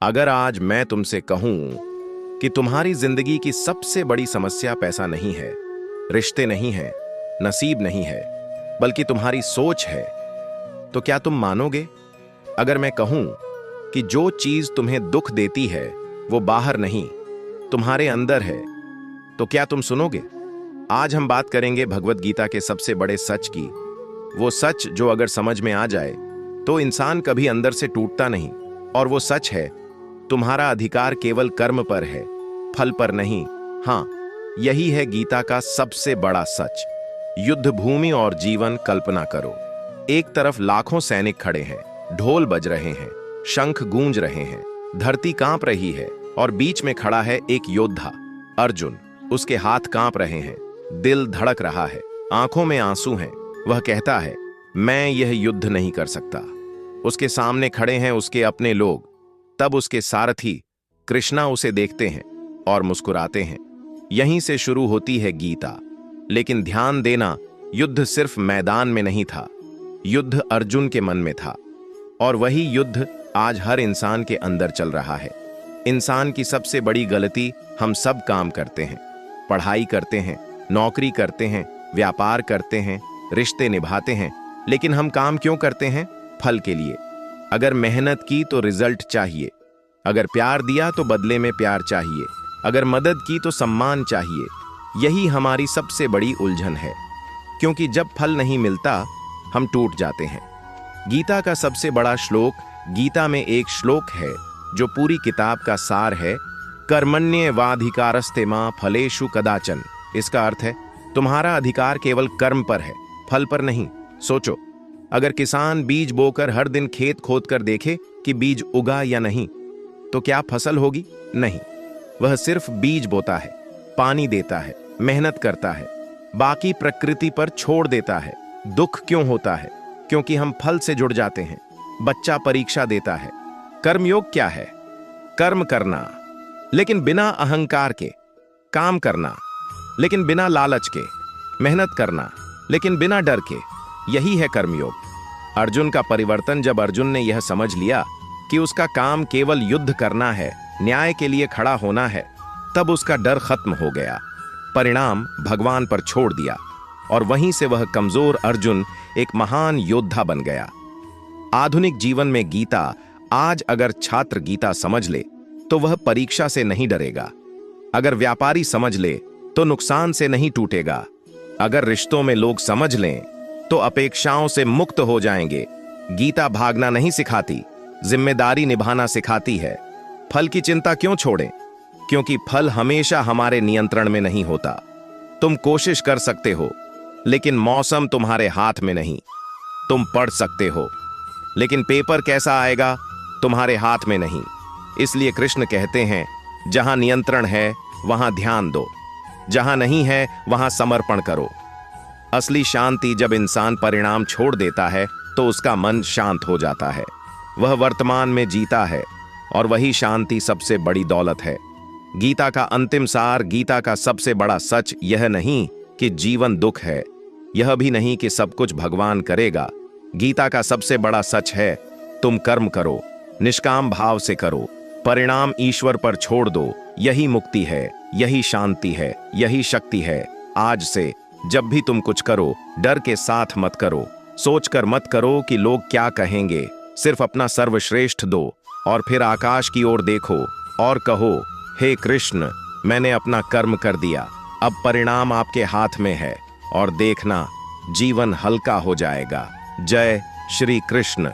अगर आज मैं तुमसे कहूं कि तुम्हारी जिंदगी की सबसे बड़ी समस्या पैसा नहीं है, रिश्ते नहीं है, नसीब नहीं है, बल्कि तुम्हारी सोच है, तो क्या तुम मानोगे? अगर मैं कहूं कि जो चीज तुम्हें दुख देती है वो बाहर नहीं, तुम्हारे अंदर है, तो क्या तुम सुनोगे? आज हम बात करेंगे भगवत गीता के सबसे बड़े सच की। वो सच जो अगर समझ में आ जाए तो इंसान कभी अंदर से टूटता नहीं। और वो सच है, तुम्हारा अधिकार केवल कर्म पर है, फल पर नहीं। हां, यही है गीता का सबसे बड़ा सच। युद्ध भूमि और जीवन कल्पना करो। एक तरफ लाखों सैनिक खड़े हैं, ढोल बज रहे हैं, शंख गूंज रहे हैं, धरती कांप रही है, और बीच में खड़ा है एक योद्धा, अर्जुन। उसके हाथ कांप रहे हैं, दिल धड़क रहा है, आंखों में आंसू हैं। वह कहता है, मैं यह युद्ध नहीं कर सकता। उसके सामने खड़े हैं उसके अपने लोग। तब उसके सारथी कृष्णा उसे देखते हैं और मुस्कुराते हैं। यहीं से शुरू होती है गीता। लेकिन ध्यान देना, युद्ध सिर्फ मैदान में नहीं था, युद्ध अर्जुन के मन में था। और वही युद्ध आज हर इंसान के अंदर चल रहा है। इंसान की सबसे बड़ी गलती, हम सब काम करते हैं, पढ़ाई करते हैं, नौकरी करते हैं, व्यापार करते हैं, रिश्ते निभाते हैं, लेकिन हम काम क्यों करते हैं? फल के लिए। अगर मेहनत की तो रिजल्ट चाहिए, अगर प्यार दिया तो बदले में प्यार चाहिए, अगर मदद की तो सम्मान चाहिए। यही हमारी सबसे बड़ी उलझन है, क्योंकि जब फल नहीं मिलता हम टूट जाते हैं। गीता का सबसे बड़ा श्लोक, गीता में एक श्लोक है जो पूरी किताब का सार है, कर्मण्येवाधिकारस्ते मा फलेषु कदाचन। इसका अर्थ है, तुम्हारा अधिकार केवल कर्म पर है, फल पर नहीं। सोचो, अगर किसान बीज बोकर हर दिन खेत खोद कर देखे कि बीज उगा या नहीं, तो क्या फसल होगी? नहीं। वह सिर्फ बीज बोता है, पानी देता है, मेहनत करता है, बाकी प्रकृति पर छोड़ देता है। दुख क्यों होता है? क्योंकि हम फल से जुड़ जाते हैं। बच्चा परीक्षा देता है। कर्मयोग क्या है? कर्म करना, लेकिन बिना अहंकार के, काम करना लेकिन बिना लालच के, मेहनत करना लेकिन बिना डर के। यही है कर्मयोग। अर्जुन का परिवर्तन, जब अर्जुन ने यह समझ लिया कि उसका काम केवल युद्ध करना है, न्याय के लिए खड़ा होना है, तब उसका डर खत्म हो गया, परिणाम भगवान पर छोड़ दिया, और वहीं से वह कमजोर अर्जुन एक महान योद्धा बन गया। आधुनिक जीवन में गीता, आज अगर छात्र गीता समझ ले तो वह परीक्षा से नहीं डरेगा। अगर व्यापारी समझ ले तो नुकसान से नहीं टूटेगा। अगर रिश्तों में लोग समझ लें तो अपेक्षाओं से मुक्त हो जाएंगे। गीता भागना नहीं सिखाती, जिम्मेदारी निभाना सिखाती है। फल की चिंता क्यों छोड़ें? क्योंकि फल हमेशा हमारे नियंत्रण में नहीं होता। तुम कोशिश कर सकते हो, लेकिन मौसम तुम्हारे हाथ में नहीं। तुम पढ़ सकते हो, लेकिन पेपर कैसा आएगा तुम्हारे हाथ में नहीं। इसलिए कृष्ण कहते हैं, जहां नियंत्रण है वहां ध्यान दो, जहां नहीं है वहां समर्पण करो। असली शांति जब इंसान परिणाम छोड़ देता है तो उसका मन शांत हो जाता है। वह वर्तमान में जीता है, और वही शांति सबसे बड़ी दौलत है। गीता का अंतिम सार, गीता का सबसे बड़ा सच यह नहीं कि जीवन दुख है, यह भी नहीं कि सब कुछ भगवान करेगा। गीता का सबसे बड़ा सच है, तुम कर्म करो, निष्काम भाव से करो, परिणाम ईश्वर पर छोड़ दो। यही मुक्ति है, यही शांति है, यही शक्ति है। आज से जब भी तुम कुछ करो, डर के साथ मत करो, सोचकर मत करो कि लोग क्या कहेंगे। सिर्फ अपना सर्वश्रेष्ठ दो, और फिर आकाश की ओर देखो और कहो, हे कृष्ण, मैंने अपना कर्म कर दिया, अब परिणाम आपके हाथ में है, और देखना जीवन हल्का हो जाएगा। जय श्री कृष्ण।